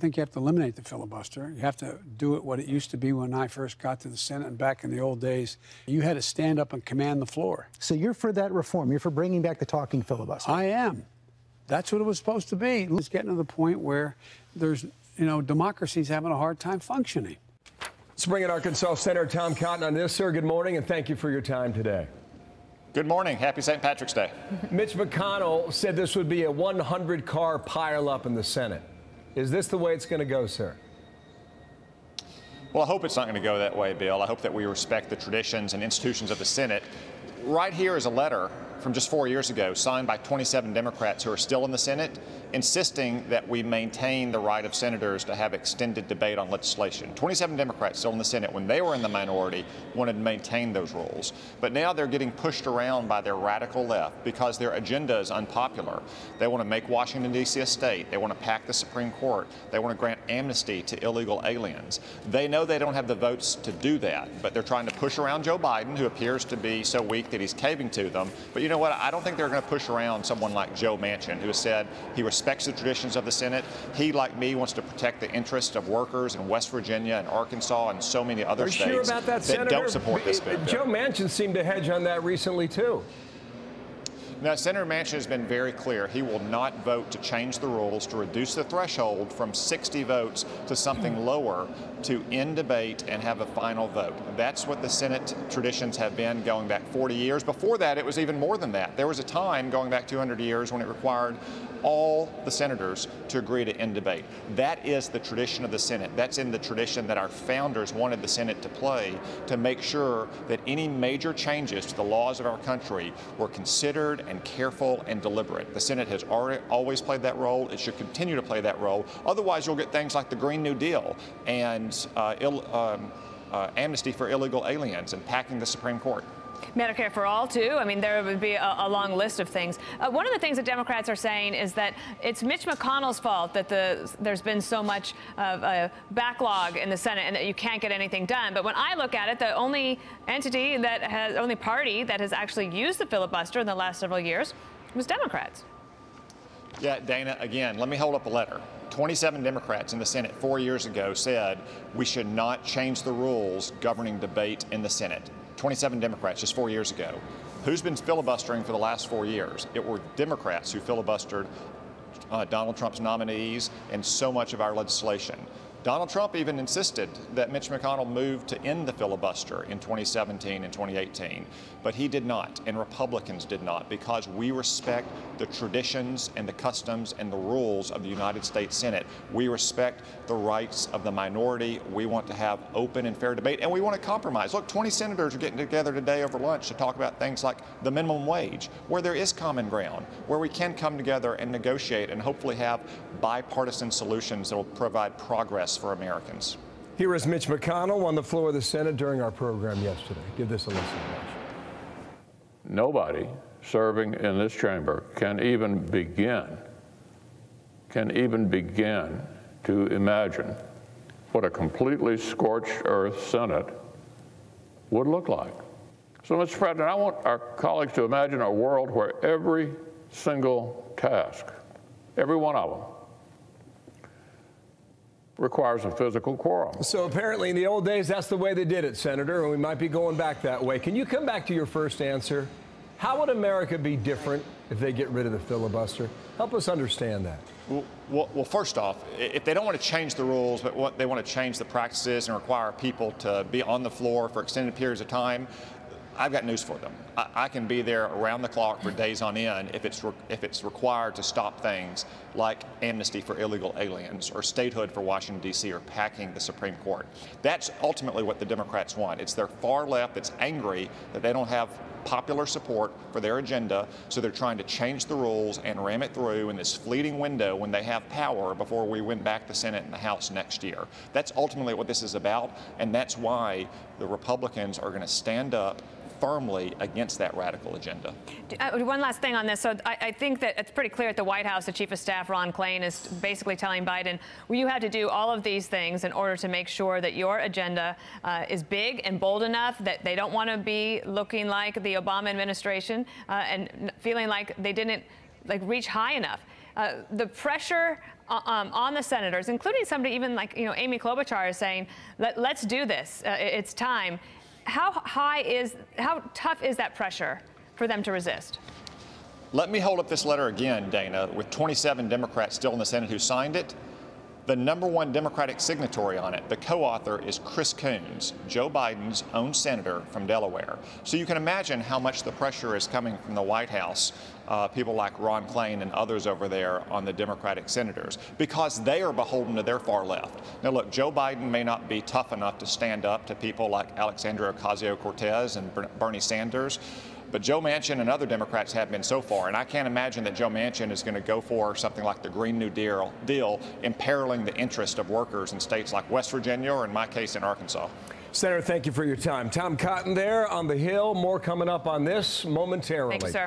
I think you have to eliminate the filibuster. You have to do it what it used to be when I first got to the Senate and back in the old days. You had to stand up and command the floor. So you're for that reform? You're for bringing back the talking filibuster? I am. That's what it was supposed to be. It's getting to the point where there's, democracy's having a hard time functioning. Let's bring in Arkansas Senator Tom Cotton on this, sir. Good morning, and thank you for your time today. Good morning. Happy St. Patrick's Day. Mitch McConnell said this would be a 100-car pileup in the Senate. Is this the way it's going to go, sir? Well, I hope it's not going to go that way, Bill. I hope that we respect the traditions and institutions of the Senate. Right here is a letter from just 4 years ago, signed by 27 Democrats who are still in the Senate, insisting that we maintain the right of senators to have extended debate on legislation. 27 Democrats still in the Senate, when they were in the minority, wanted to maintain those rules. But now they're getting pushed around by their radical left because their agenda is unpopular. They want to make Washington, D.C. a state. They want to pack the Supreme Court. They want to grant amnesty to illegal aliens. They know they don't have the votes to do that, but they're trying to push around Joe Biden, who appears to be so weak that he's caving to them. But you know what? I don't think they're going to push around someone like Joe Manchin, who has said he respects the traditions of the Senate. He, like me, wants to protect the interests of workers in West Virginia and Arkansas and so many other states sure about that, Senator? Don't support this bill. Joe Manchin seemed to hedge on that recently, too. Now, Senator Manchin has been very clear. He will not vote to change the rules to reduce the threshold from 60 votes to something lower to end debate and have a final vote. That's what the Senate traditions have been going back 40 years. Before that, it was even more than that. There was a time going back 200 years when it required all the senators to agree to end debate. That is the tradition of the Senate. That's in the tradition that our founders wanted the Senate to play, to make sure that any major changes to the laws of our country were considered and careful and deliberate. The Senate has always played that role. It should continue to play that role. Otherwise, you'll get things like the Green New Deal and amnesty for illegal aliens and packing the Supreme Court. Medicare for all, too. I mean, there would be a long list of things. One of the things that Democrats are saying is that it's Mitch McConnell's fault that there's been so much of a backlog in the Senate and that you can't get anything done. But when I look at it, the only party that has actually used the filibuster in the last several years was Democrats. Yeah, Dana, again, let me hold up a letter. 27 Democrats in the Senate 4 years ago said we should not change the rules governing debate in the Senate. 27 Democrats just 4 years ago. Who's been filibustering for the last 4 years? It were Democrats who filibustered Donald Trump's nominees and so much of our legislation. Donald Trump even insisted that Mitch McConnell move to end the filibuster in 2017 and 2018, but he did not, and Republicans did not, because we respect the traditions and the customs and the rules of the United States Senate. We respect the rights of the minority. We want to have open and fair debate, and we want to compromise. Look, 20 senators are getting together today over lunch to talk about things like the minimum wage, where there is common ground, where we can come together and negotiate and hopefully have bipartisan solutions that will provide progress for Americans. Here is Mitch McConnell on the floor of the Senate during our program yesterday. Give this a listen. Nobody serving in this chamber can even begin to imagine what a completely scorched earth Senate would look like. So, Mr. President, I want our colleagues to imagine a world where every single task, every one of them, requires a physical quorum. So apparently in the old days, that's the way they did it, Senator, and we might be going back that way. Can you come back to your first answer? How would America be different if they get rid of the filibuster? Help us understand that. Well, first off, if they don't want to change the rules, but they want to change the practices and require people to be on the floor for extended periods of time, I've got news for them. I can be there around the clock for days on end if it's required to stop things like amnesty for illegal aliens or statehood for Washington, D.C., or packing the Supreme Court. That's ultimately what the Democrats want. It's their far left that's angry that they don't have popular support for their agenda, so they're trying to change the rules and ram it through in this fleeting window when they have power before we win back the Senate and the House next year. That's ultimately what this is about, and that's why the Republicans are going to stand up firmly against that radical agenda. One last thing on this. So I think that it's pretty clear at the White House, the Chief of Staff, Ron Klain, is basically telling Biden, well, you had to do all of these things in order to make sure that your agenda is big and bold enough that they don't want to be looking like the Obama administration and feeling like they didn't reach high enough. The pressure on the senators, including somebody even like, Amy Klobuchar is saying, let's do this. It's time. How tough is that pressure for them to resist? Let me hold up this letter again, Dana, with 27 Democrats still in the Senate who signed it. The #1 Democratic signatory on it, the co-author, is Chris Coons, Joe Biden's own senator from Delaware. So you can imagine how much the pressure is coming from the White House, people like Ron Klain and others over there on the Democratic senators, because they are beholden to their far left. Now look, Joe Biden may not be tough enough to stand up to people like Alexandria Ocasio-Cortez and Bernie Sanders, but Joe Manchin and other Democrats have been so far, and I can't imagine that Joe Manchin is going to go for something like the Green New Deal, imperiling the interest of workers in states like West Virginia or, in my case, in Arkansas. Senator, thank you for your time. Tom Cotton there on the Hill. More coming up on this momentarily. Thank you, sir.